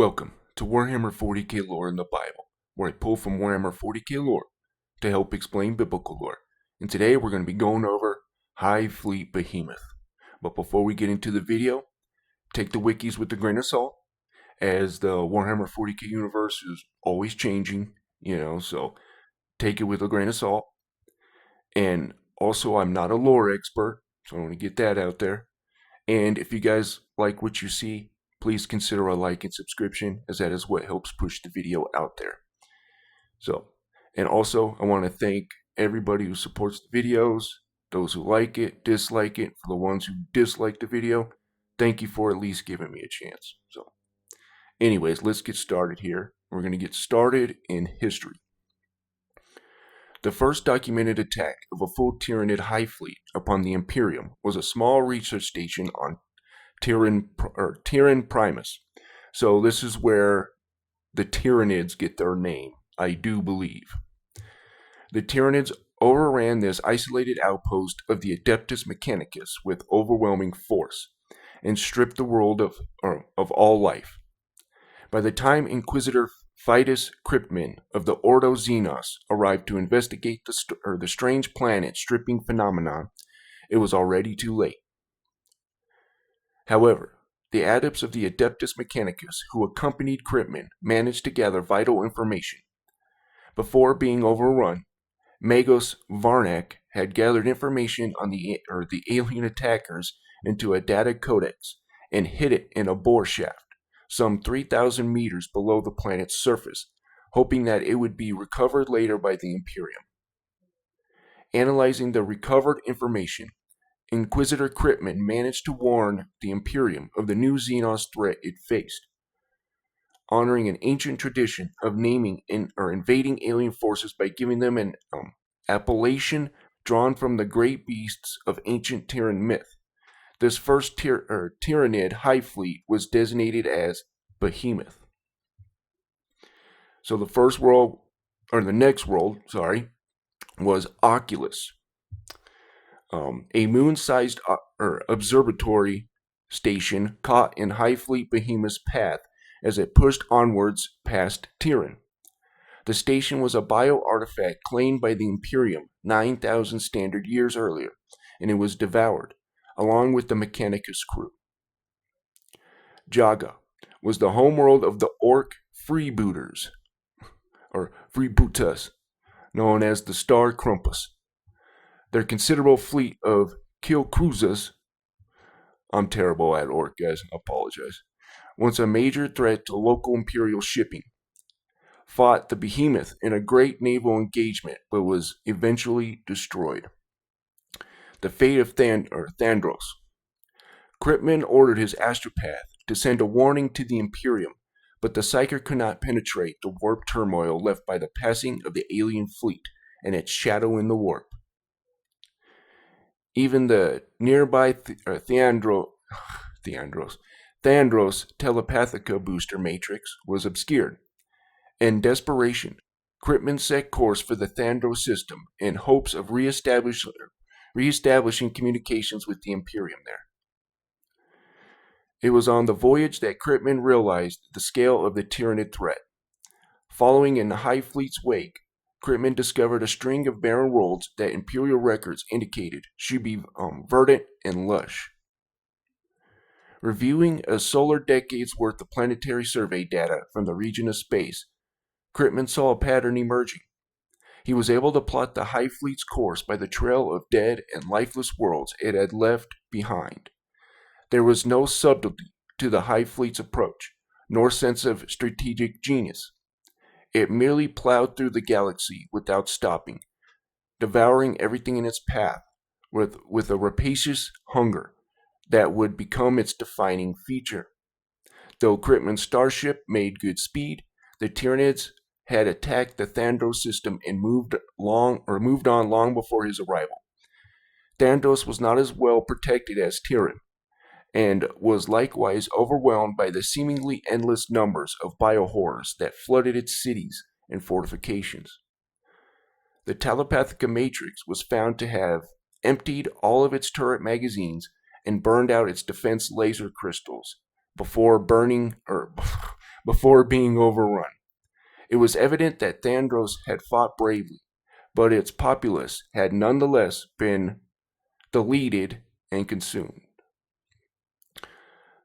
Welcome to Warhammer 40k lore in the Bible, where I pull from Warhammer 40k lore to help explain biblical lore. And today we're going to be going over Hive Fleet Behemoth. But before we get into the video, take the wikis with a grain of salt, as the Warhammer 40k universe is always changing, so take it with a grain of salt. And also, I'm not a lore expert, so I want to get that out there. And if you guys like what you see, please consider a like and subscription, as that is what helps push the video out there. And also, I want to thank everybody who supports the videos, those who like it, dislike it. For the ones who dislike the video, thank you for at least giving me a chance. So, anyways, let's get started here. We're going to get started in history. The first documented attack of a full Tyranid Hive fleet upon the Imperium was a small research station on Tyran Primus. So this is where the Tyranids get their name, I do believe. The Tyranids overran this isolated outpost of the Adeptus Mechanicus with overwhelming force and stripped the world of all life. By the time Inquisitor Fidus Cryptman of the Ordo Xenos arrived to investigate the strange planet-stripping phenomenon, it was already too late. However, the adepts of the Adeptus Mechanicus who accompanied Cryptman managed to gather vital information. Before being overrun, Magos Varnak had gathered information on the alien attackers into a data codex and hid it in a bore shaft, some 3,000 meters below the planet's surface, hoping that it would be recovered later by the Imperium. Analyzing the recovered information, Inquisitor Cryptman managed to warn the Imperium of the new Xenos threat it faced, honoring an ancient tradition of naming invading alien forces by giving them an appellation drawn from the great beasts of ancient Terran myth. This first Tyranid Hive fleet was designated as Behemoth. So the next world, was Oculus. A moon-sized observatory station caught in Hive Fleet Behemoth's path as it pushed onwards past Tyran. The station was a bio-artifact claimed by the Imperium 9,000 standard years earlier, and it was devoured, along with the Mechanicus crew. Jaga was the homeworld of the Orc freebooters, or freebooters, known as the Star Crumpus. Their considerable fleet of kill cruisers, I'm terrible at Orc, guys, I apologize, once a major threat to local Imperial shipping, fought the Behemoth in a great naval engagement, but was eventually destroyed. The fate of Thandros. Cryptman ordered his astropath to send a warning to the Imperium, but the Psyker could not penetrate the warp turmoil left by the passing of the alien fleet and its shadow in the warp. Even the nearby Thandros telepathica booster matrix was obscured. In desperation, Cryptman set course for the Thandros system in hopes of reestablishing communications with the Imperium there. It was on the voyage that Cryptman realized the scale of the Tyranid threat. Following in the Hive Fleet's wake, Cryptman discovered a string of barren worlds that Imperial records indicated should be verdant and lush. Reviewing a solar decade's worth of planetary survey data from the region of space, Cryptman saw a pattern emerging. He was able to plot the Hive Fleet's course by the trail of dead and lifeless worlds it had left behind. There was no subtlety to the Hive Fleet's approach, nor sense of strategic genius. It merely plowed through the galaxy without stopping, devouring everything in its path with a rapacious hunger that would become its defining feature. Though Cryptman's starship made good speed, the Tyranids had attacked the Thandros system and moved on long before his arrival. Thandros was not as well protected as Tyran, and was likewise overwhelmed by the seemingly endless numbers of biohorrors that flooded its cities and fortifications. The Telepathica Matrix was found to have emptied all of its turret magazines and burned out its defense laser crystals before before being overrun. It was evident that Thandros had fought bravely, but its populace had nonetheless been deleted and consumed.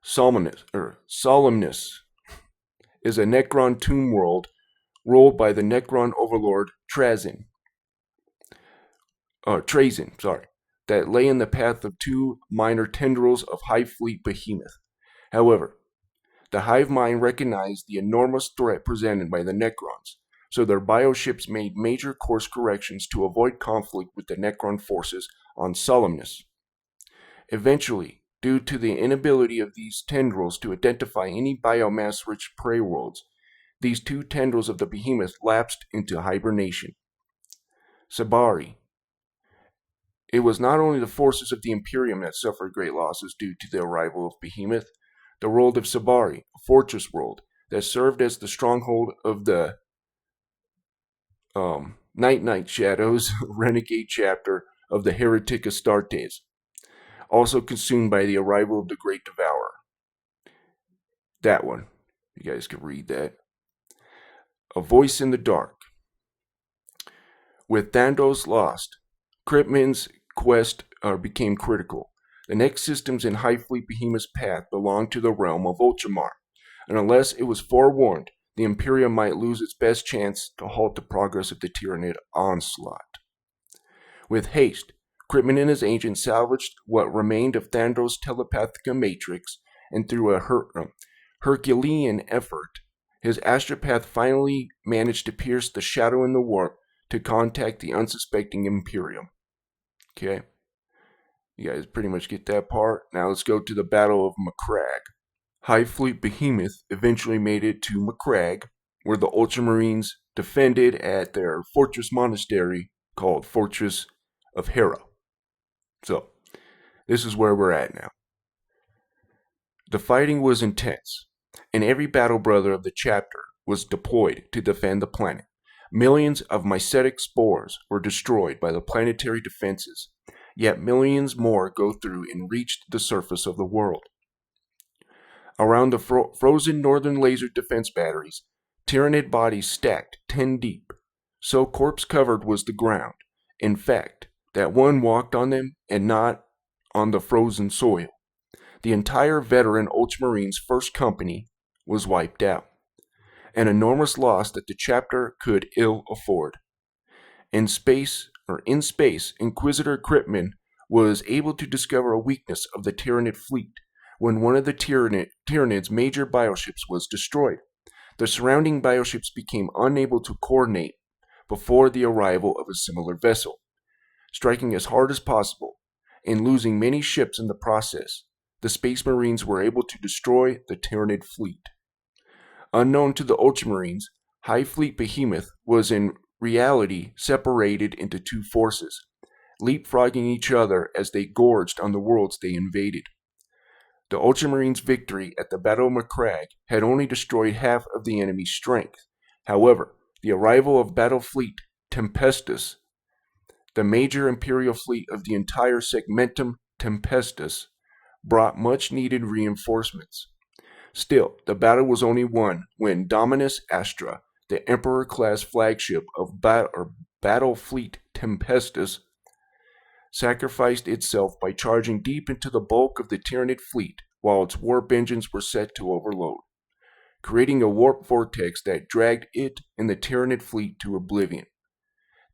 Solemnus is a Necron tomb world ruled by the Necron overlord Trazyn, that lay in the path of two minor tendrils of Hive Fleet Behemoth. However, the Hive mind recognized the enormous threat presented by the Necrons, so their bioships made major course corrections to avoid conflict with the Necron forces on Solemnus. Eventually, due to the inability of these tendrils to identify any biomass-rich prey worlds, these two tendrils of the behemoth lapsed into hibernation. Sabari. It was not only the forces of the Imperium that suffered great losses due to the arrival of Behemoth. The world of Sabari, a fortress world that served as the stronghold of the Night Shadows renegade chapter of the Heretic Astartes, also consumed by the arrival of the Great Devourer. That one. You guys can read that. A Voice in the Dark. With Thandros lost, Cryptman's quest became critical. The next systems in Hive Fleet Behemoth's path belonged to the realm of Ultramar, and unless it was forewarned, the Imperium might lose its best chance to halt the progress of the Tyranid onslaught. With haste, Cryptman and his agents salvaged what remained of Thandros' telepathica matrix, and through a Herculean effort, his astropath finally managed to pierce the shadow in the warp to contact the unsuspecting Imperium. Okay? You guys pretty much get that part. Now let's go to the Battle of Macragge. Hive Fleet Behemoth eventually made it to Macragge, where the Ultramarines defended at their fortress monastery called Fortress of Hera. So, this is where we're at now. The fighting was intense, and every battle brother of the chapter was deployed to defend the planet. Millions of mycetic spores were destroyed by the planetary defenses, yet millions more go through and reach the surface of the world. Around the frozen northern laser defense batteries, Tyranid bodies stacked 10 deep, so corpse-covered was the ground, in fact, that one walked on them and not on the frozen soil. The entire veteran Ultramarines First Company was wiped out, an enormous loss that the chapter could ill afford. In space, Inquisitor Cryptman was able to discover a weakness of the Tyranid fleet when one of the Tyranid's major bioships was destroyed. The surrounding bioships became unable to coordinate before the arrival of a similar vessel, striking as hard as possible and losing many ships in the process. The Space Marines were able to destroy the Tyranid fleet. Unknown to the Ultramarines, Hive Fleet Behemoth was in reality separated into two forces, leapfrogging each other as they gorged on the worlds they invaded. The Ultramarines' victory at the Battle of Macragge had only destroyed half of the enemy's strength. However, the arrival of Battle Fleet Tempestus, the major Imperial fleet of the entire Segmentum Tempestus, brought much-needed reinforcements. Still, the battle was only won when Dominus Astra, the Emperor-class flagship of Battle Fleet Tempestus, sacrificed itself by charging deep into the bulk of the Tyranid fleet while its warp engines were set to overload, creating a warp vortex that dragged it and the Tyranid fleet to oblivion.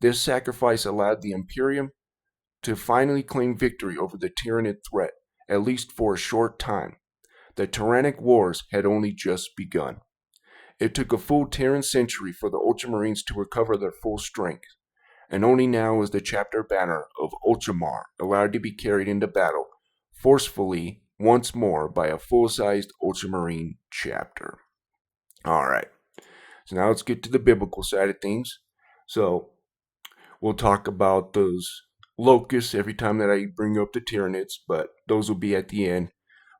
This sacrifice allowed the Imperium to finally claim victory over the Tyranid threat, at least for a short time. The Tyrannic Wars had only just begun. It took a full Terran century for the Ultramarines to recover their full strength, and only now was the chapter banner of Ultramar allowed to be carried into battle forcefully once more by a full-sized Ultramarine chapter. Alright, so now let's get to the biblical side of things. So, we'll talk about those locusts every time that I bring up the Tyranids, but those will be at the end.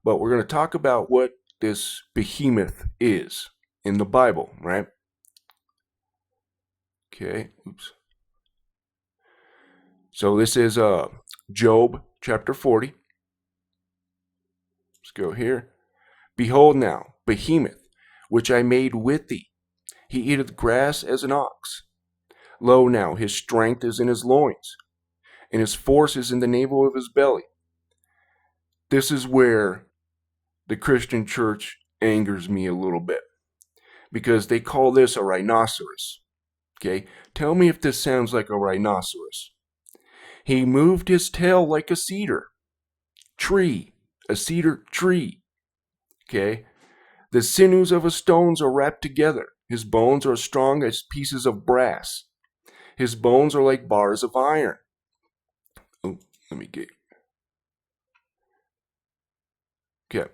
But we're going to talk about what this behemoth is in the Bible, right? Okay, oops. So this is Job chapter 40. Let's go here. Behold now, Behemoth, which I made with thee. He eateth grass as an ox. Lo now, his strength is in his loins, and his force is in the navel of his belly. This is where the Christian church angers me a little bit, because they call this a rhinoceros. Okay, tell me if this sounds like a rhinoceros. He moved his tail like a cedar tree, a cedar tree. Okay, the sinews of his stones are wrapped together. His bones are strong as pieces of brass. His bones are like bars of iron. Oh, let me get. Okay.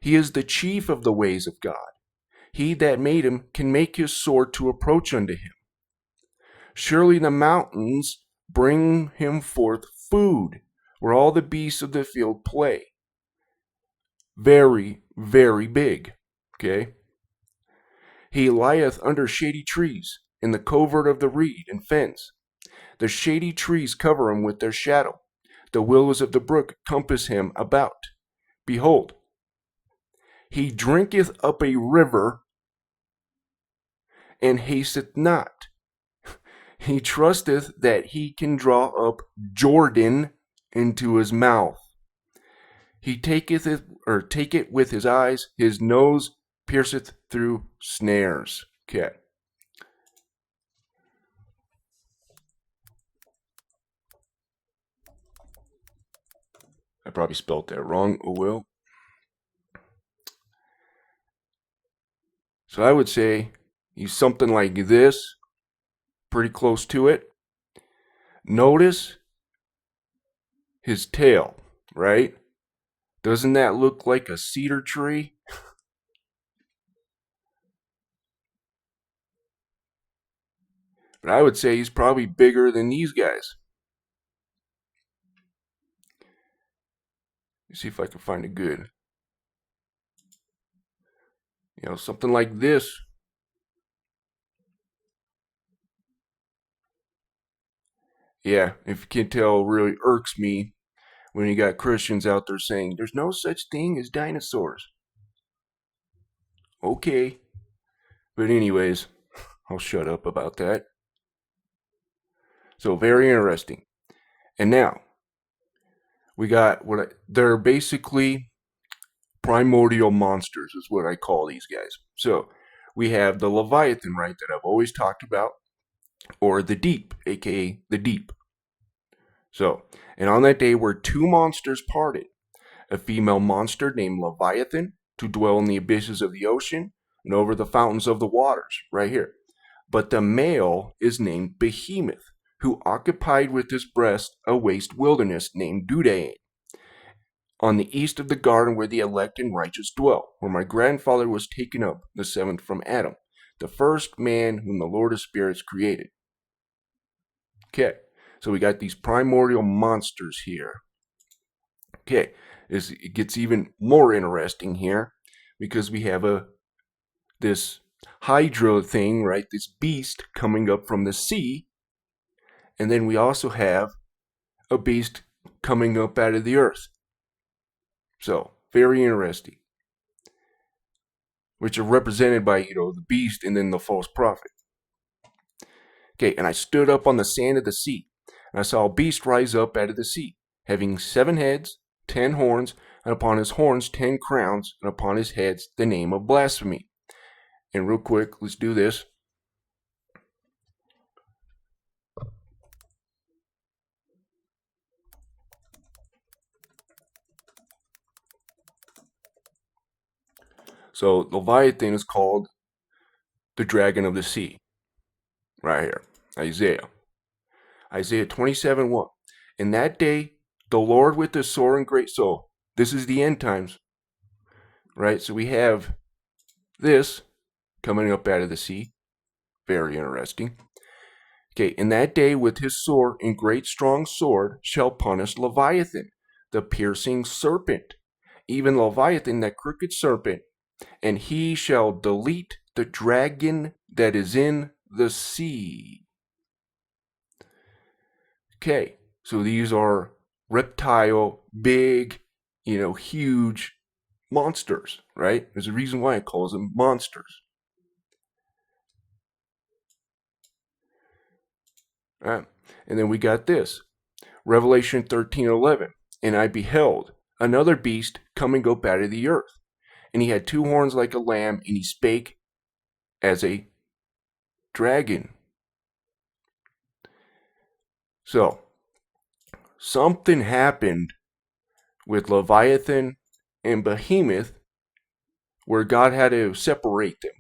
He is the chief of the ways of God. He that made him can make his sword to approach unto him. Surely the mountains bring him forth food, where all the beasts of the field play. Very, very big. Okay. He lieth under shady trees, in the covert of the reed and fens. The shady trees cover him with their shadow. The willows of the brook compass him about. Behold, he drinketh up a river, and hasteth not. He trusteth that he can draw up Jordan into his mouth. He taketh it, or take it with his eyes. His nose pierceth through snares. Okay. I probably spelled that wrong. Oh well. So I would say he's something like this, pretty close to it. Notice his tail, right? Doesn't that look like a cedar tree? But I would say he's probably bigger than these guys. Let's see if I can find a good. Something like this. Yeah, if you can't tell, really irks me when you got Christians out there saying there's no such thing as dinosaurs. Okay. But anyways, I'll shut up about that. So very interesting. And now we got they're basically primordial monsters is what I call these guys. So we have the Leviathan, right, that I've always talked about, or the Deep, aka the Deep. So, and on that day were two monsters parted, a female monster named Leviathan to dwell in the abysses of the ocean and over the fountains of the waters, right here. But the male is named Behemoth, who occupied with his breast a waste wilderness named Dudain, on the east of the garden where the elect and righteous dwell, where my grandfather was taken up, the seventh from Adam, the first man whom the Lord of Spirits created. Okay, so we got these primordial monsters here. Okay, it gets even more interesting here because we have this Hydra thing, right? This beast coming up from the sea, and then we also have a beast coming up out of the earth. So very interesting, which are represented by the beast and then the false prophet. Okay, and I stood up on the sand of the sea, and I saw a beast rise up out of the sea, having 7 heads, 10 horns, and upon his horns 10 crowns, and upon his heads the name of blasphemy. And real quick, let's do this. So Leviathan is called the dragon of the sea. Right here. Isaiah 27:1. In that day, the Lord with the sore and great soul. This is the end times. Right? So we have this coming up out of the sea. Very interesting. Okay, in that day with his sword and great strong sword shall punish Leviathan, the piercing serpent, even Leviathan, that crooked serpent, and he shall delete the dragon that is in the sea. Okay, so these are reptile, big, huge monsters, right? There's a reason why it calls them monsters. Right? And then we got this. Revelation 13:11. And I beheld another beast coming up out of the earth. And he had two horns like a lamb, and he spake as a dragon. So, something happened with Leviathan and Behemoth where God had to separate them.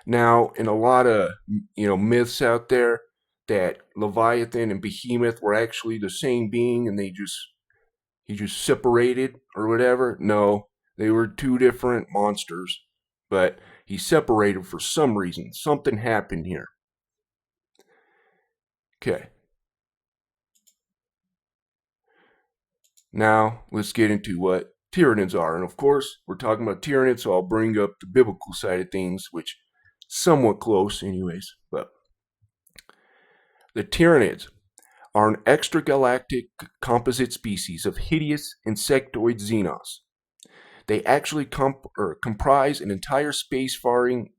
Now, in a lot of myths out there, that Leviathan and Behemoth were actually the same being, and he just separated or whatever. No, they were two different monsters, but he separated for some reason. Something happened here. Okay. Now, let's get into what Tyranids are. And of course, we're talking about Tyranids, so I'll bring up the biblical side of things, which somewhat close anyways. But the Tyranids are an extragalactic composite species of hideous insectoid xenos. They actually comprise an entire space-faring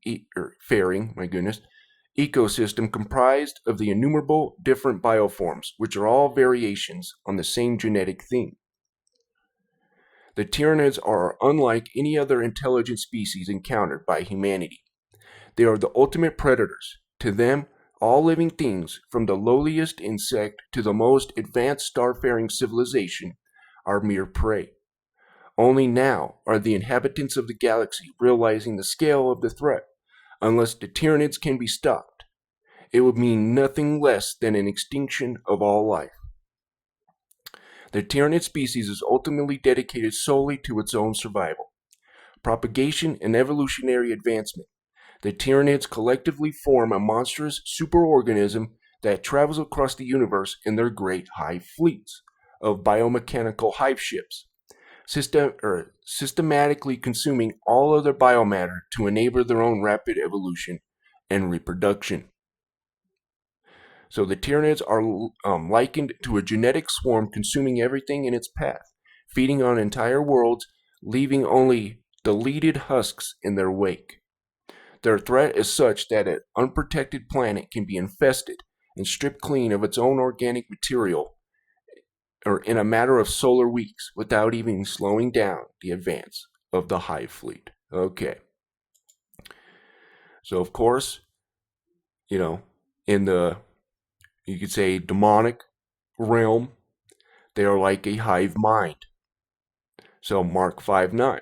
ecosystem comprised of the innumerable different bioforms, which are all variations on the same genetic theme. The Tyranids are unlike any other intelligent species encountered by humanity. They are the ultimate predators. To them, all living things, from the lowliest insect to the most advanced starfaring civilization, are mere prey. Only now are the inhabitants of the galaxy realizing the scale of the threat. Unless the Tyranids can be stopped, it would mean nothing less than an extinction of all life. The Tyranid species is ultimately dedicated solely to its own survival, propagation, and evolutionary advancement. The Tyranids collectively form a monstrous superorganism that travels across the universe in their great hive fleets of biomechanical hive ships, systematically consuming all other biomatter to enable their own rapid evolution and reproduction. So the Tyranids are likened to a genetic swarm consuming everything in its path, feeding on entire worlds, leaving only deleted husks in their wake. Their threat is such that an unprotected planet can be infested and stripped clean of its own organic material or in a matter of solar weeks without even slowing down the advance of the Hive fleet. Okay. So of course, in the, you could say, demonic realm, they are like a hive mind. So Mark 5:9.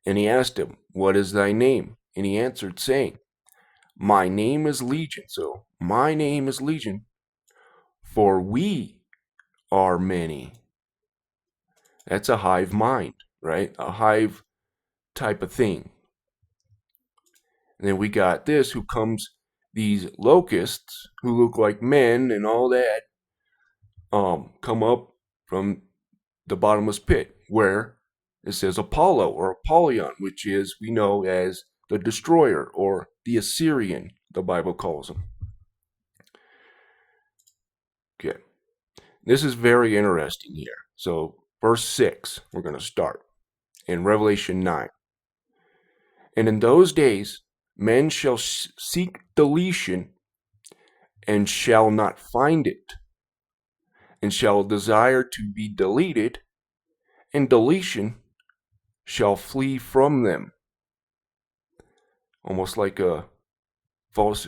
And he asked him, What is thy name? And he answered, saying, My name is Legion. So my name is Legion, for we are many. That's a hive mind, right? A hive type of thing. And then we got this, who comes, these locusts who look like men and all that, come up from the bottomless pit, where it says Apollo or Apollyon, which is, we know as the destroyer or the Assyrian, the Bible calls him. Okay. This is very interesting here. So, verse 6, we're going to start in Revelation 9. And in those days, men shall seek deletion and shall not find it, and shall desire to be deleted, and deletion shall flee from them. Almost like a false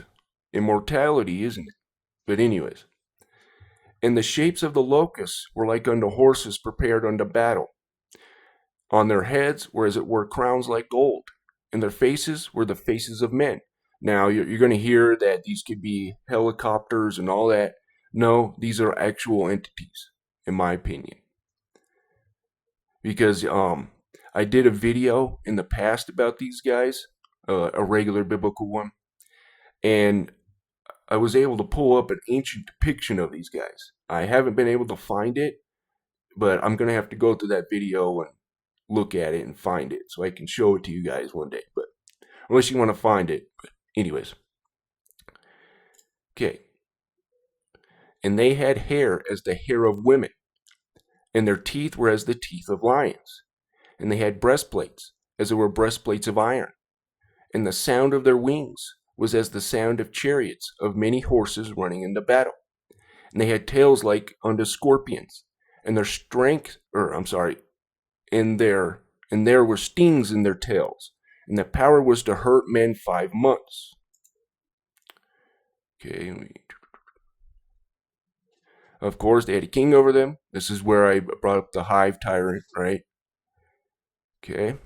immortality, isn't it? But anyways. And the shapes of the locusts were like unto horses prepared unto battle. On their heads were as it were crowns like gold, and their faces were the faces of men. Now, you're going to hear that these could be helicopters and all that. No, these are actual entities, in my opinion. Because I did a video in the past about these guys, a regular biblical one, and I was able to pull up an ancient depiction of these guys. I haven't been able to find it, but I'm going to have to go through that video and look at it and find it so I can show it to you guys one day. But unless you want to find it. But anyways. Okay. And they had hair as the hair of women, and their teeth were as the teeth of lions. And they had breastplates as they were breastplates of iron, and the sound of their wings was as the sound of chariots of many horses running into battle. And they had tails like unto scorpions, and their strength, and there were stings in their tails, and the power was to hurt men 5 months. Okay. Of course, they had a king over them. This is where I brought up the Hive tyrant, right? Okay.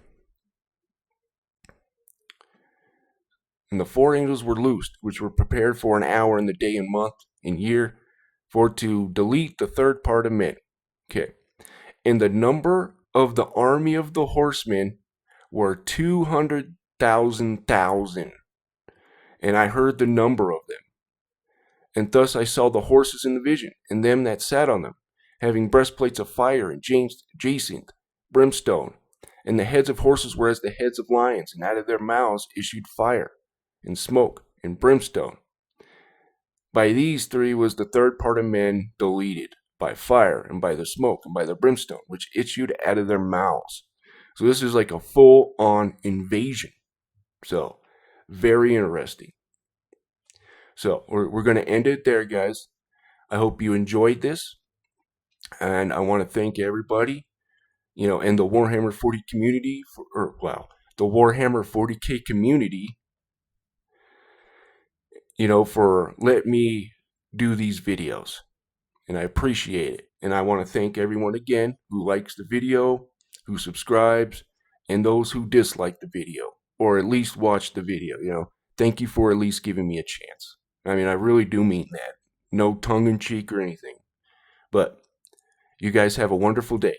And the 4 angels were loosed, which were prepared for an hour in the day and month and year, for to delete the third part of men. Okay. And the number of the army of the horsemen were 200,000. And I heard the number of them. And thus I saw the horses in the vision, and them that sat on them, having breastplates of fire and jacinth, brimstone. And the heads of horses were as the heads of lions, and out of their mouths issued fire, and smoke, and brimstone. By these three was the third part of men deleted, by fire, and by the smoke, and by the brimstone, which issued out of their mouths. So this is like a full-on invasion. So, very interesting. So, we're going to end it there, guys. I hope you enjoyed this. And I want to thank everybody, and the Warhammer 40 community, the Warhammer 40k community, for letting me do these videos. And I appreciate it. And I want to thank everyone again who likes the video, who subscribes, and those who dislike the video, or at least watch the video. Thank you for at least giving me a chance. I mean, I really do mean that. No tongue in cheek or anything. But you guys have a wonderful day.